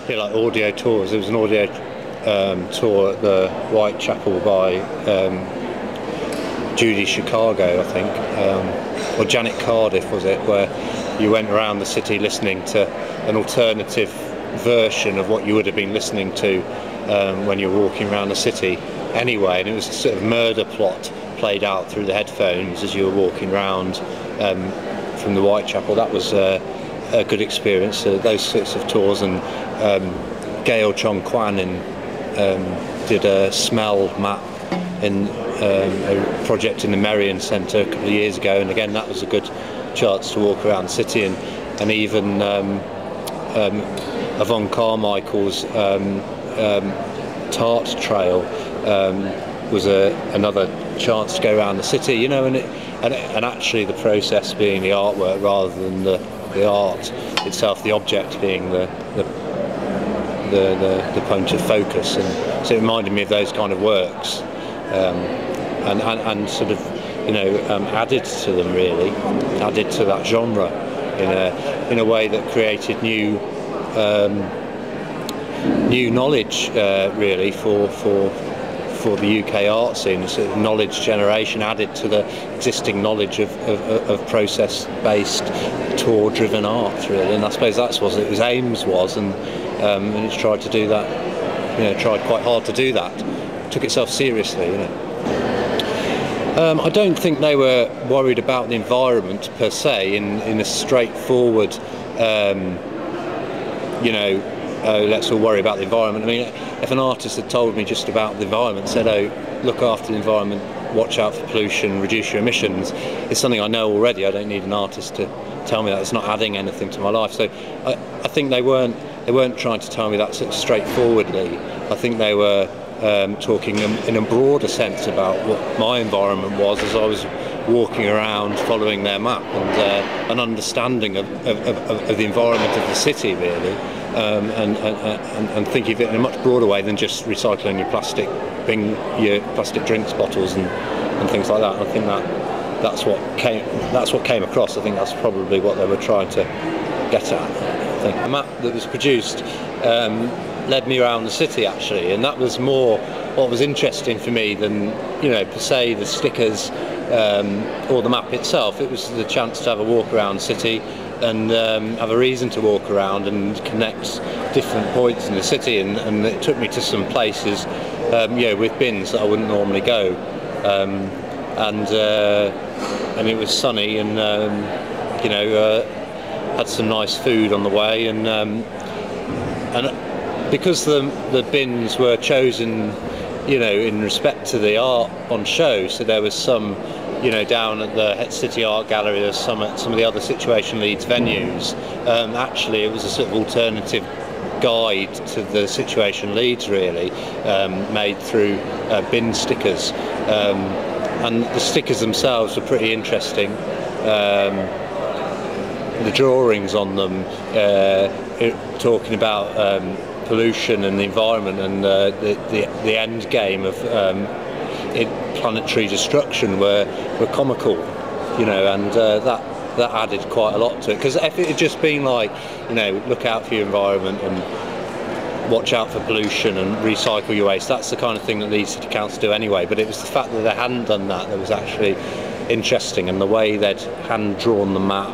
bit like audio tours. There was an audio tour at the Whitechapel by Judy Chicago, I think, or Janet Cardiff was it, where you went around the city listening to an alternative version of what you would have been listening to when you were walking around the city anyway, and it was a sort of murder plot played out through the headphones as you were walking around from the Whitechapel. That was a good experience, those sorts of tours. And Gail Chong Kwan did a smell map in a project in the Merrion Centre a couple of years ago, and again that was a good chance to walk around the city. And even Yvonne Carmichael's Tart Trail was another chance to go around the city, you know, and actually the process being the artwork rather than the art itself, the object being the point of focus. And so it reminded me of those kind of works, and sort of, you know, added to them, really, added to that genre in a way that created new knowledge, really, for the UK art scene. Sort of knowledge generation added to the existing knowledge of process-based, tour-driven art, really. And I suppose that's what its aims was, and it's tried to do that. You know, tried quite hard to do that. Took itself seriously, you know. I don't think they were worried about the environment per se in a straightforward, you know, let's all worry about the environment. I mean, if an artist had told me just about the environment, said, oh, look after the environment, watch out for pollution, reduce your emissions, it's something I know already. I don't need an artist to tell me that. It's not adding anything to my life. So I think they weren't trying to tell me that sort of straightforwardly. I think they were talking in a broader sense about what my environment was as I was walking around following their map, and an understanding of the environment of the city, really, and thinking of it in a much broader way than just recycling your plastic drinks bottles and things like that. I think that's what came across. I think that's probably what they were trying to get at. I think the map that was produced led me around the city, actually, and that was more what was interesting for me than, you know, per se the stickers or the map itself. It was the chance to have a walk around the city and have a reason to walk around and connect different points in the city, and it took me to some places, you know, with bins that I wouldn't normally go, and it was sunny, and you know, had some nice food on the way, and because the bins were chosen, you know, in respect to the art on show, so there was some, you know, down at the City Art Gallery, there's some at some of the other Situation Leeds venues. Actually, it was a sort of alternative guide to the Situation Leeds, really, made through bin stickers, and the stickers themselves were pretty interesting. The drawings on them, talking about pollution and the environment and the end game of planetary destruction were comical, you know, and that added quite a lot to it. Because if it had just been like, you know, look out for your environment and watch out for pollution and recycle your waste, that's the kind of thing that Leeds City Council do anyway. But it was the fact that they hadn't done that that was actually interesting, and the way they'd hand drawn the map.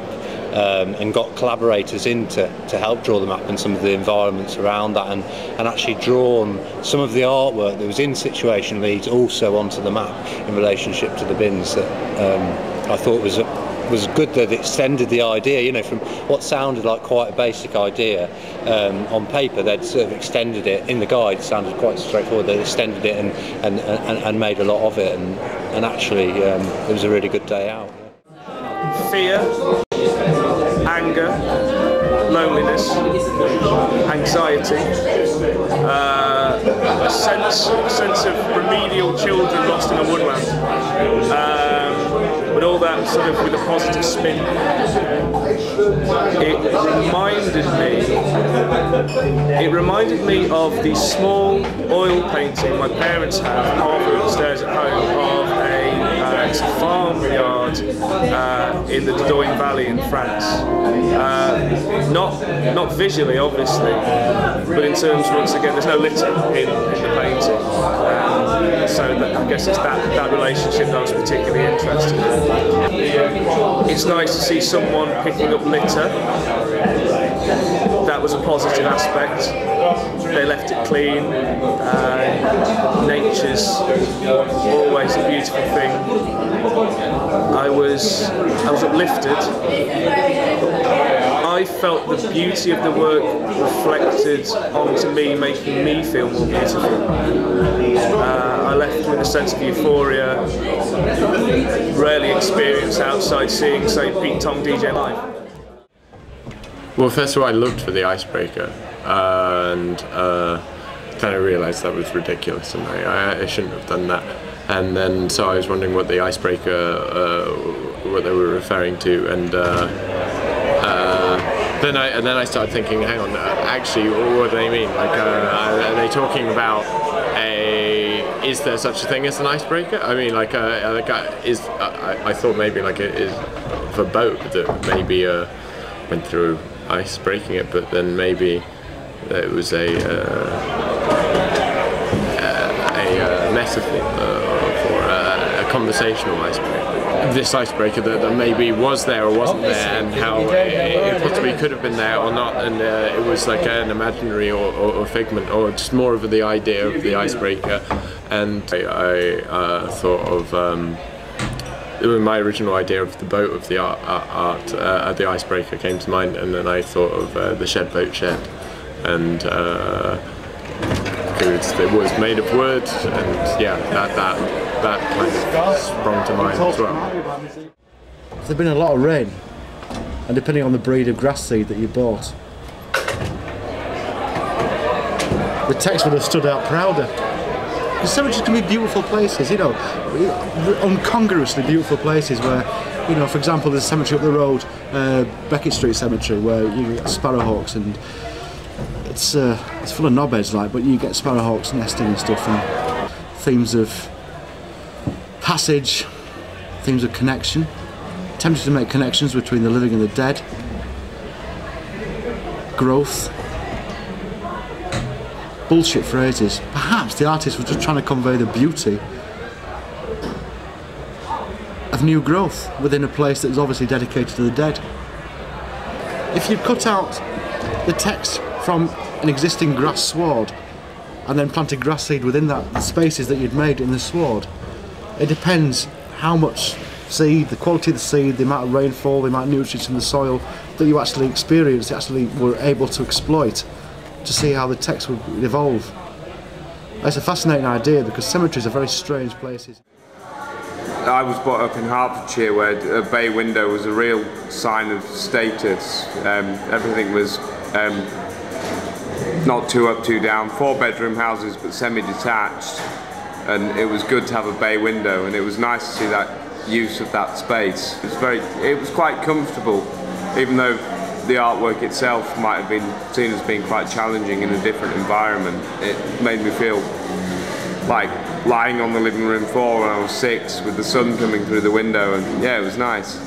And got collaborators in to help draw the map and some of the environments around that, and actually drawn some of the artwork that was in Situation Leeds also onto the map in relationship to the bins. That I thought was good, that it extended the idea, you know, from what sounded like quite a basic idea on paper. They'd sort of extended it in the guide. It sounded quite straightforward. They extended it and made a lot of it, and actually it was a really good day out. Fear, anger, loneliness, anxiety, a sense of remedial children lost in a woodland, but all that sort of with a positive spin. It reminded me of the small oil painting my parents have halfway upstairs at home of a it's a farmyard in the Dordogne Valley in France. Not visually, obviously, but in terms, once again, there's no litter in the painting. So I guess it's that relationship that I was particularly interested in. It's nice to see someone picking up litter. That was a positive aspect. They left it clean. Nature's always a beautiful thing. I was uplifted. I felt the beauty of the work reflected onto me, making me feel more beautiful. I left with a sense of euphoria, rarely experienced outside seeing, say, Pete Tong DJ live. Well, first of all, I looked for the icebreaker, and then I realised that was ridiculous, and I shouldn't have done that. And then, so I was wondering what the icebreaker, what they were referring to, and then I started thinking, hang on, actually, what do they mean? Like, are they talking about is there such a thing as an icebreaker? I mean, like, I thought maybe like it is a boat that maybe went through ice breaking it, but then maybe it was a metaphor for a conversational icebreaker. This icebreaker that maybe was there or wasn't there, and how it possibly could have been there or not, and it was like an imaginary or figment, or just more of the idea of the icebreaker. And I thought of my original idea of the boat of the art, the icebreaker came to mind, and then I thought of the shed boat shed, and it was made of wood, and yeah, that kind of sprung to mind as well. There's been a lot of rain, and depending on the breed of grass seed that you bought, the text would have stood out prouder. Because cemeteries can be beautiful places, you know, incongruously beautiful places where, you know, for example, there's a cemetery up the road, Beckett Street Cemetery, where you get sparrowhawks, and it's full of knobheads, like, but you get sparrowhawks nesting and stuff, and themes of passage, themes of connection, attempting to make connections between the living and the dead, growth. Bullshit phrases. Perhaps the artist was just trying to convey the beauty of new growth within a place that is obviously dedicated to the dead. If you cut out the text from an existing grass sward and then planted grass seed within that, the spaces that you'd made in the sward, it depends how much seed, the quality of the seed, the amount of rainfall, the amount of nutrients in the soil that you actually experienced, actually were able to exploit, to see how the text would evolve. It's a fascinating idea because cemeteries are very strange places. I was brought up in Hertfordshire where a bay window was a real sign of status. Everything was not too up, too down. 4-bedroom houses but semi-detached, and it was good to have a bay window, and it was nice to see that use of that space. It was quite comfortable, even though the artwork itself might have been seen as being quite challenging in a different environment. It made me feel like lying on the living room floor when I was 6 with the sun coming through the window, and yeah, it was nice.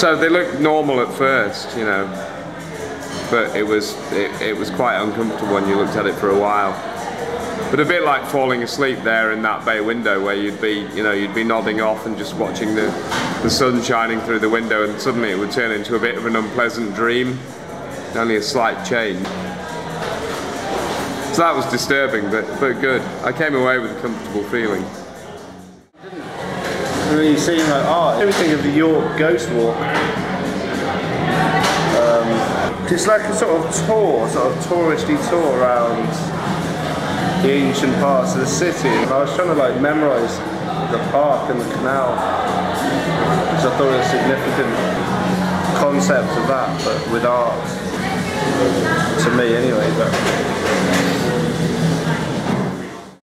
So they looked normal at first, you know, but it was quite uncomfortable when you looked at it for a while. But a bit like falling asleep there in that bay window where you'd be nodding off and just watching the sun shining through the window, and suddenly it would turn into a bit of an unpleasant dream, only a slight change. So that was disturbing, but good. I came away with a comfortable feeling. Really seeing like art, everything of the York Ghost Walk. It's like a sort of tour, sort of touristy tour around the ancient parts of the city. And I was trying to like memorise the park and the canal, because I thought it was a significant concept of that, but with art, to me anyway. But